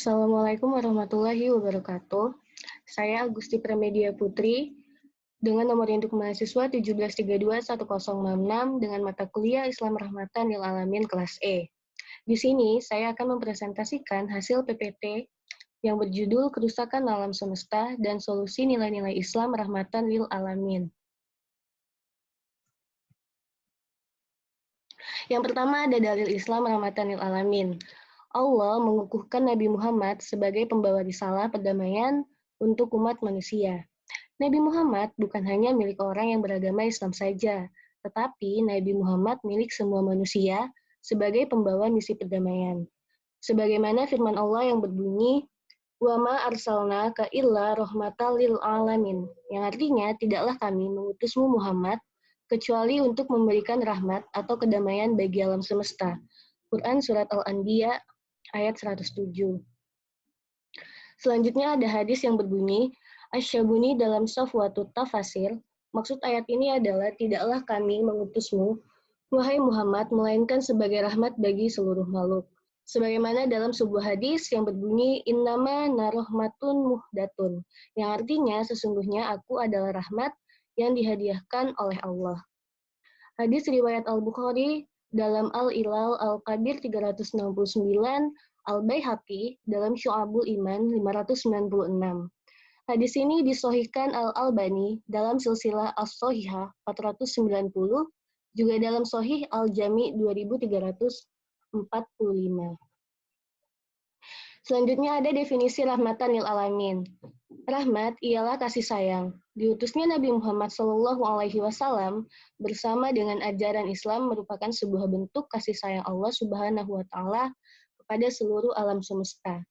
Assalamualaikum warahmatullahi wabarakatuh. Saya Agusti Pramedia Putri dengan nomor induk mahasiswa 17321066 dengan mata kuliah Islam Rahmatan Lil Alamin kelas E. Di sini saya akan mempresentasikan hasil PPT yang berjudul Kerusakan Alam Semesta dan Solusi Nilai-Nilai Islam Rahmatan Lil Alamin. Yang pertama ada dalil Islam Rahmatan Lil Alamin. Allah mengukuhkan Nabi Muhammad sebagai pembawa risalah perdamaian untuk umat manusia. Nabi Muhammad bukan hanya milik orang yang beragama Islam saja, tetapi Nabi Muhammad milik semua manusia sebagai pembawa misi perdamaian. Sebagaimana firman Allah yang berbunyi, "Wa ma arsalnaka illa rahmatal lil alamin," yang artinya tidaklah kami mengutusmu Muhammad kecuali untuk memberikan rahmat atau kedamaian bagi alam semesta. Quran Surat Al-Anbiya ayat 107. Selanjutnya ada hadis yang berbunyi, Asy-Syabuni dalam Safwatut Tafasir, maksud ayat ini adalah tidaklah kami mengutusmu, wahai Muhammad, melainkan sebagai rahmat bagi seluruh makhluk. Sebagaimana dalam sebuah hadis yang berbunyi, Innama narahmatun muhdatun, yang artinya sesungguhnya aku adalah rahmat yang dihadiahkan oleh Allah. Hadis riwayat Al-Bukhari dalam Al-Ilal Al-Kabir 369, Al-Baihaqi dalam Syu'abul Iman 596. Hadis ini disohihkan Al-Albani dalam silsilah As-Sohihah 490, juga dalam Sohih Al-Jami 2345. Selanjutnya ada definisi rahmatan lil alamin. Rahmat ialah kasih sayang. Diutusnya Nabi Muhammad SAW bersama dengan ajaran Islam merupakan sebuah bentuk kasih sayang Allah Subhanahu wa Ta'ala kepada seluruh alam semesta.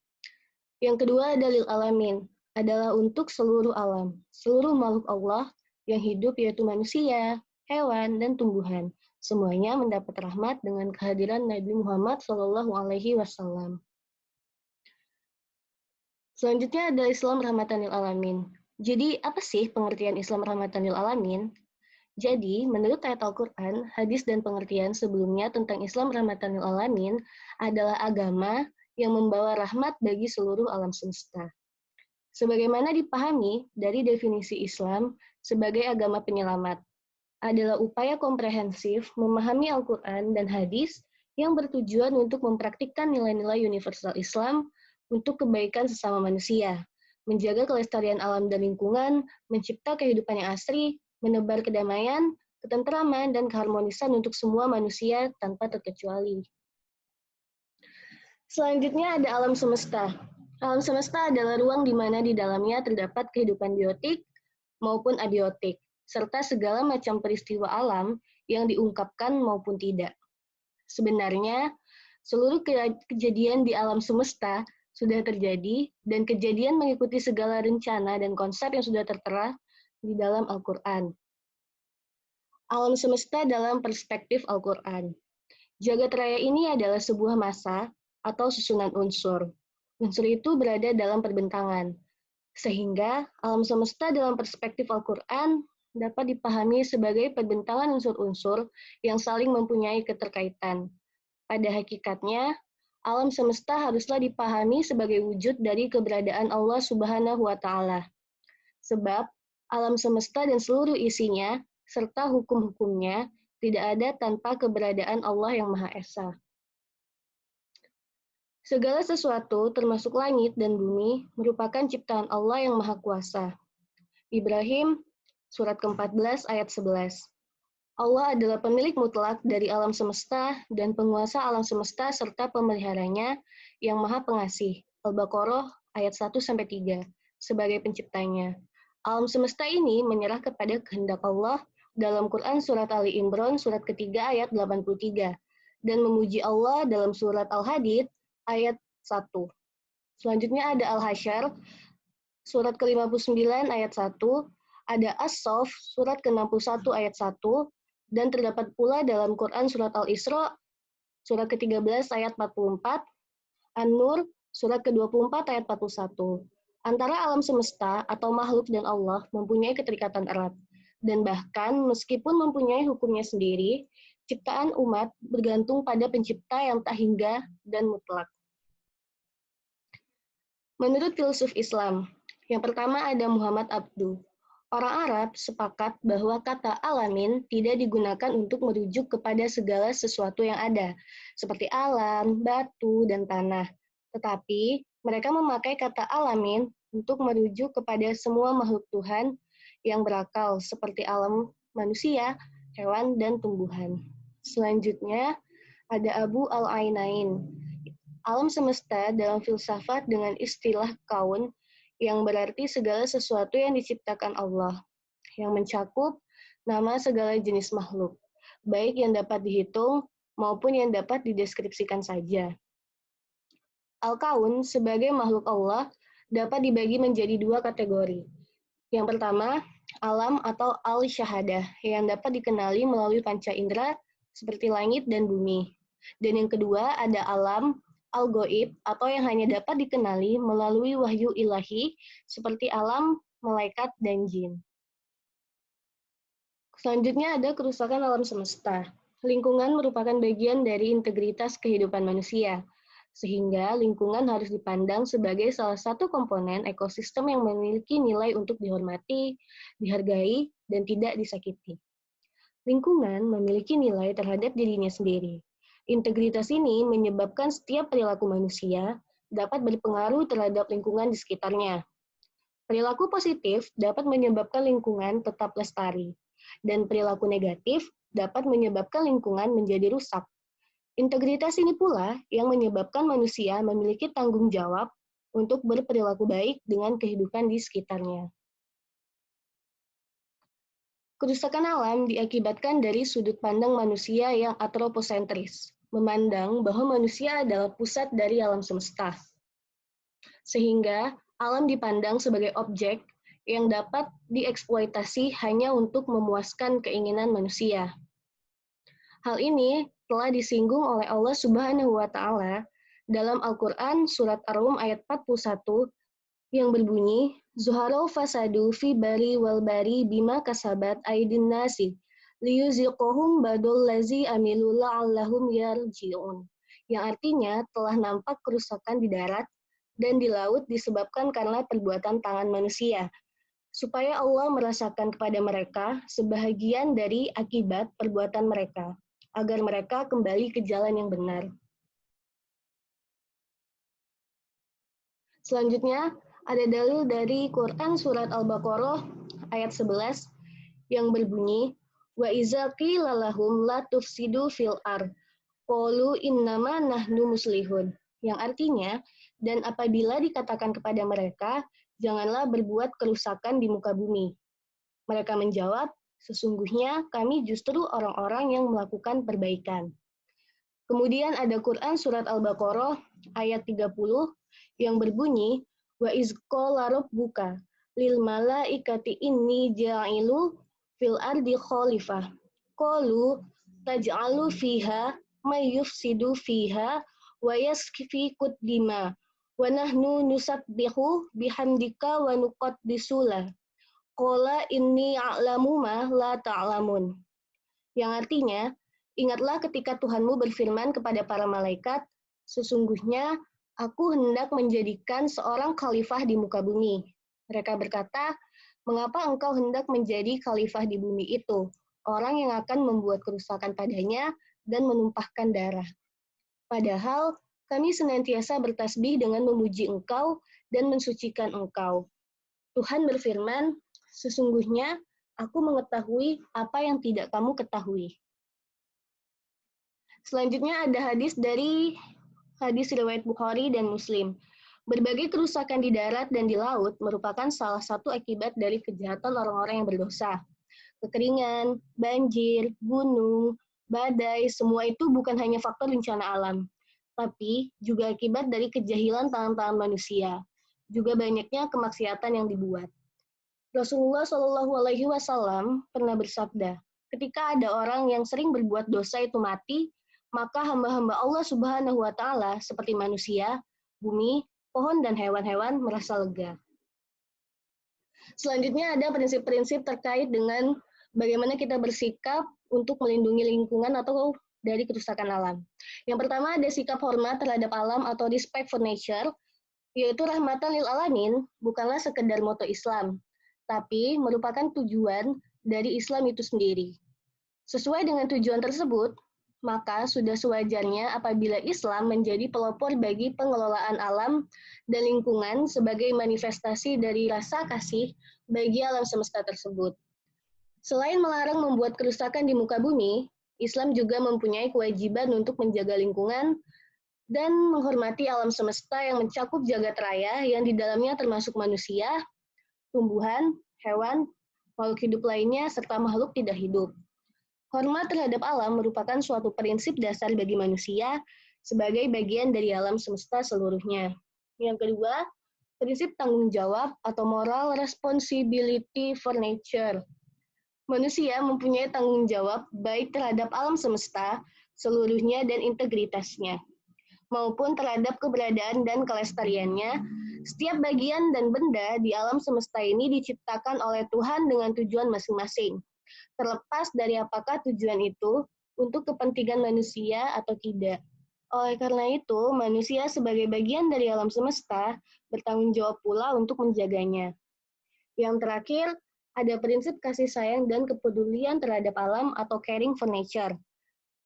Yang kedua, dalil alamin adalah untuk seluruh alam, seluruh makhluk Allah yang hidup yaitu manusia, hewan, dan tumbuhan. Semuanya mendapat rahmat dengan kehadiran Nabi Muhammad SAW. Selanjutnya ada Islam Rahmatan Lil Alamin. Jadi, apa sih pengertian Islam Rahmatan Lil Alamin? Jadi, menurut ayat Al-Quran, hadis dan pengertian sebelumnya tentang Islam Rahmatan Lil Alamin adalah agama yang membawa rahmat bagi seluruh alam semesta. Sebagaimana dipahami dari definisi Islam sebagai agama penyelamat, adalah upaya komprehensif memahami Al-Quran dan hadis yang bertujuan untuk mempraktikkan nilai-nilai universal Islam untuk kebaikan sesama manusia, menjaga kelestarian alam dan lingkungan, mencipta kehidupan yang asri, menebar kedamaian, ketentraman, dan keharmonisan untuk semua manusia tanpa terkecuali. Selanjutnya ada alam semesta. Alam semesta adalah ruang di mana di dalamnya terdapat kehidupan biotik maupun abiotik, serta segala macam peristiwa alam yang diungkapkan maupun tidak. Sebenarnya, seluruh kejadian di alam semesta sudah terjadi, dan kejadian mengikuti segala rencana dan konsep yang sudah tertera di dalam Al-Quran. Alam semesta dalam perspektif Al-Quran. Jagat raya ini adalah sebuah massa atau susunan unsur. Unsur itu berada dalam perbentangan, sehingga alam semesta dalam perspektif Al-Quran dapat dipahami sebagai perbentangan unsur-unsur yang saling mempunyai keterkaitan. Pada hakikatnya, alam semesta haruslah dipahami sebagai wujud dari keberadaan Allah Subhanahu wa Ta'ala. Sebab alam semesta dan seluruh isinya serta hukum-hukumnya tidak ada tanpa keberadaan Allah yang Maha Esa. Segala sesuatu termasuk langit dan bumi merupakan ciptaan Allah yang Maha Kuasa. Ibrahim surat ke-14 ayat 11. Allah adalah pemilik mutlak dari alam semesta dan penguasa alam semesta serta pemeliharanya yang Maha Pengasih. Al-Baqarah ayat 1-3 sebagai penciptanya. Alam semesta ini menyerah kepada kehendak Allah dalam Quran Surat Ali Imran surat ketiga ayat 83 dan memuji Allah dalam Surat Al-Hadid ayat 1. Selanjutnya ada Al-Hasyr surat ke-59 ayat 1, ada As-Saff surat ke-61 ayat 1, dan terdapat pula dalam Quran Surat Al-Isra, surat ke-13 ayat 44, An-Nur, surat ke-24 ayat 41. Antara alam semesta atau makhluk dan Allah mempunyai keterikatan erat, dan bahkan meskipun mempunyai hukumnya sendiri, ciptaan umat bergantung pada pencipta yang tak hingga dan mutlak. Menurut filsuf Islam, yang pertama ada Muhammad Abduh. Orang Arab sepakat bahwa kata alamin tidak digunakan untuk merujuk kepada segala sesuatu yang ada, seperti alam, batu, dan tanah. Tetapi, mereka memakai kata alamin untuk merujuk kepada semua makhluk Tuhan yang berakal, seperti alam manusia, hewan, dan tumbuhan. Selanjutnya, ada Abu al-Ainain. Alam semesta dalam filsafat dengan istilah kaun yang berarti segala sesuatu yang diciptakan Allah, yang mencakup nama segala jenis makhluk, baik yang dapat dihitung maupun yang dapat dideskripsikan saja. Al-Kaun sebagai makhluk Allah dapat dibagi menjadi dua kategori. Yang pertama, alam atau al-syahadah yang dapat dikenali melalui panca indera seperti langit dan bumi. Dan yang kedua, ada alam al-goib atau yang hanya dapat dikenali melalui wahyu ilahi seperti alam malaikat dan jin. Selanjutnya ada kerusakan alam semesta. Lingkungan merupakan bagian dari integritas kehidupan manusia, sehingga lingkungan harus dipandang sebagai salah satu komponen ekosistem yang memiliki nilai untuk dihormati, dihargai, dan tidak disakiti. Lingkungan memiliki nilai terhadap dirinya sendiri. Integritas ini menyebabkan setiap perilaku manusia dapat berpengaruh terhadap lingkungan di sekitarnya. Perilaku positif dapat menyebabkan lingkungan tetap lestari, dan perilaku negatif dapat menyebabkan lingkungan menjadi rusak. Integritas ini pula yang menyebabkan manusia memiliki tanggung jawab untuk berperilaku baik dengan kehidupan di sekitarnya. Kerusakan alam diakibatkan dari sudut pandang manusia yang antroposentris, memandang bahwa manusia adalah pusat dari alam semesta. Sehingga alam dipandang sebagai objek yang dapat dieksploitasi hanya untuk memuaskan keinginan manusia. Hal ini telah disinggung oleh Allah Subhanahu wa Ta'ala dalam Al-Quran Surat Ar-Rum ayat 41 yang berbunyi, Zuharul fasadu fi bari wal bari bima kasabat aidin nasi, liyuziqohum badul lazi amilu la'allahum yarji'un. Yang artinya telah nampak kerusakan di darat dan di laut disebabkan karena perbuatan tangan manusia, supaya Allah merasakan kepada mereka sebahagian dari akibat perbuatan mereka, agar mereka kembali ke jalan yang benar. Selanjutnya, ada dalil dari Quran Surat Al-Baqarah ayat 11 yang berbunyi, Wa iza qila lahum la tufsidu fil ard, qalu innama nahnu muslihun. Yang artinya, dan apabila dikatakan kepada mereka, janganlah berbuat kerusakan di muka bumi. Mereka menjawab, sesungguhnya kami justru orang-orang yang melakukan perbaikan. Kemudian ada Quran Surat Al-Baqarah ayat 30 yang berbunyi, Wa izqala rabbuka lil malaikati inni ja'ilu fil ardi khalifah. Qalu taj'alu fiha may yufsidu fiha wa yasfiku dima wa nahnu nusabbihu bihamdika wa nuqaddisu la. Qala inni a'lamu ma la ta'lamun. Yang artinya, ingatlah ketika Tuhanmu berfirman kepada para malaikat, sesungguhnya aku hendak menjadikan seorang khalifah di muka bumi. Mereka berkata, mengapa engkau hendak menjadi khalifah di bumi itu? Orang yang akan membuat kerusakan padanya dan menumpahkan darah. Padahal kami senantiasa bertasbih dengan memuji engkau dan mensucikan engkau. Tuhan berfirman, sesungguhnya aku mengetahui apa yang tidak kamu ketahui. Selanjutnya ada hadis riwayat Bukhari dan Muslim. Berbagai kerusakan di darat dan di laut merupakan salah satu akibat dari kejahatan orang-orang yang berdosa. Kekeringan, banjir, gunung, badai, semua itu bukan hanya faktor bencana alam, tapi juga akibat dari kejahilan tangan-tangan manusia. Juga banyaknya kemaksiatan yang dibuat. Rasulullah Shallallahu Alaihi Wasallam pernah bersabda, ketika ada orang yang sering berbuat dosa itu mati, maka hamba-hamba Allah Subhanahu wa Ta'ala seperti manusia, bumi, pohon, dan hewan-hewan merasa lega. Selanjutnya ada prinsip-prinsip terkait dengan bagaimana kita bersikap untuk melindungi lingkungan atau dari kerusakan alam. Yang pertama ada sikap hormat terhadap alam atau respect for nature. yaitu rahmatan lil alamin, bukanlah sekedar moto Islam, tapi merupakan tujuan dari Islam itu sendiri. Sesuai dengan tujuan tersebut, maka sudah sewajarnya apabila Islam menjadi pelopor bagi pengelolaan alam dan lingkungan sebagai manifestasi dari rasa kasih bagi alam semesta tersebut. Selain melarang membuat kerusakan di muka bumi, Islam juga mempunyai kewajiban untuk menjaga lingkungan dan menghormati alam semesta yang mencakup jagat raya yang di dalamnya termasuk manusia, tumbuhan, hewan, makhluk hidup lainnya, serta makhluk tidak hidup. Hormat terhadap alam merupakan suatu prinsip dasar bagi manusia sebagai bagian dari alam semesta seluruhnya. Yang kedua, prinsip tanggung jawab atau moral responsibility for nature. Manusia mempunyai tanggung jawab baik terhadap alam semesta seluruhnya dan integritasnya, maupun terhadap keberadaan dan kelestariannya. Setiap bagian dan benda di alam semesta ini diciptakan oleh Tuhan dengan tujuan masing-masing, terlepas dari apakah tujuan itu untuk kepentingan manusia atau tidak. Oleh karena itu, manusia sebagai bagian dari alam semesta bertanggung jawab pula untuk menjaganya. Yang terakhir, ada prinsip kasih sayang dan kepedulian terhadap alam atau caring for nature.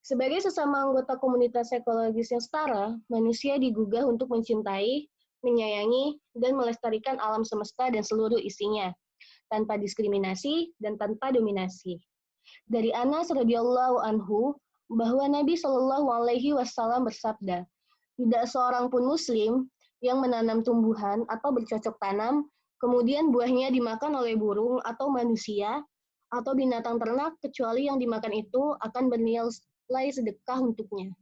Sebagai sesama anggota komunitas ekologis yang setara, manusia digugah untuk mencintai, menyayangi, dan melestarikan alam semesta dan seluruh isinya, tanpa diskriminasi dan tanpa dominasi. Dari Anas radhiyallahu anhu bahwa Nabi Shallallahu alaihi wasallam bersabda, tidak seorang pun muslim yang menanam tumbuhan atau bercocok tanam, kemudian buahnya dimakan oleh burung atau manusia atau binatang ternak, kecuali yang dimakan itu akan bernilai sedekah untuknya.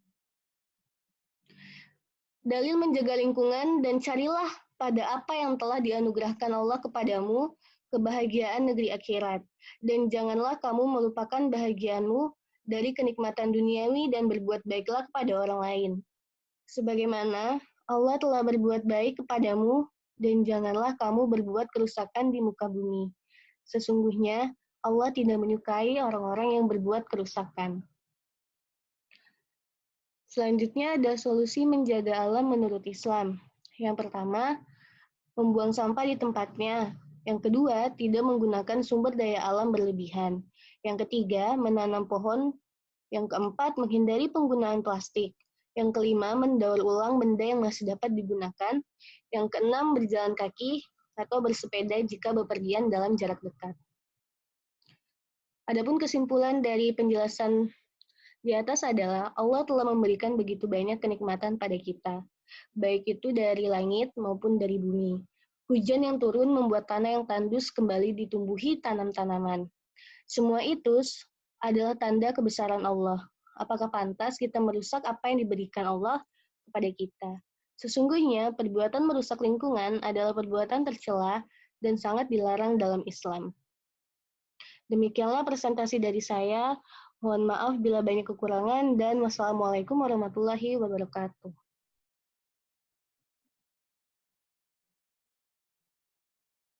Dalil menjaga lingkungan dan carilah pada apa yang telah dianugerahkan Allah kepadamu kebahagiaan negeri akhirat. Dan janganlah kamu melupakan bahagiamu dari kenikmatan duniawi dan berbuat baiklah kepada orang lain. Sebagaimana Allah telah berbuat baik kepadamu, dan janganlah kamu berbuat kerusakan di muka bumi. Sesungguhnya Allah tidak menyukai orang-orang yang berbuat kerusakan. Selanjutnya ada solusi menjaga alam menurut Islam. Yang pertama, membuang sampah di tempatnya. Yang kedua, tidak menggunakan sumber daya alam berlebihan. Yang ketiga, menanam pohon. Yang keempat, menghindari penggunaan plastik. Yang kelima, mendaur ulang benda yang masih dapat digunakan. Yang keenam, berjalan kaki atau bersepeda jika bepergian dalam jarak dekat. Adapun kesimpulan dari penjelasan di atas adalah Allah telah memberikan begitu banyak kenikmatan pada kita, baik itu dari langit maupun dari bumi. Hujan yang turun membuat tanah yang tandus kembali ditumbuhi tanam-tanaman. Semua itu adalah tanda kebesaran Allah. Apakah pantas kita merusak apa yang diberikan Allah kepada kita? Sesungguhnya, perbuatan merusak lingkungan adalah perbuatan tercela dan sangat dilarang dalam Islam. Demikianlah presentasi dari saya. Mohon maaf bila banyak kekurangan dan wassalamualaikum warahmatullahi wabarakatuh.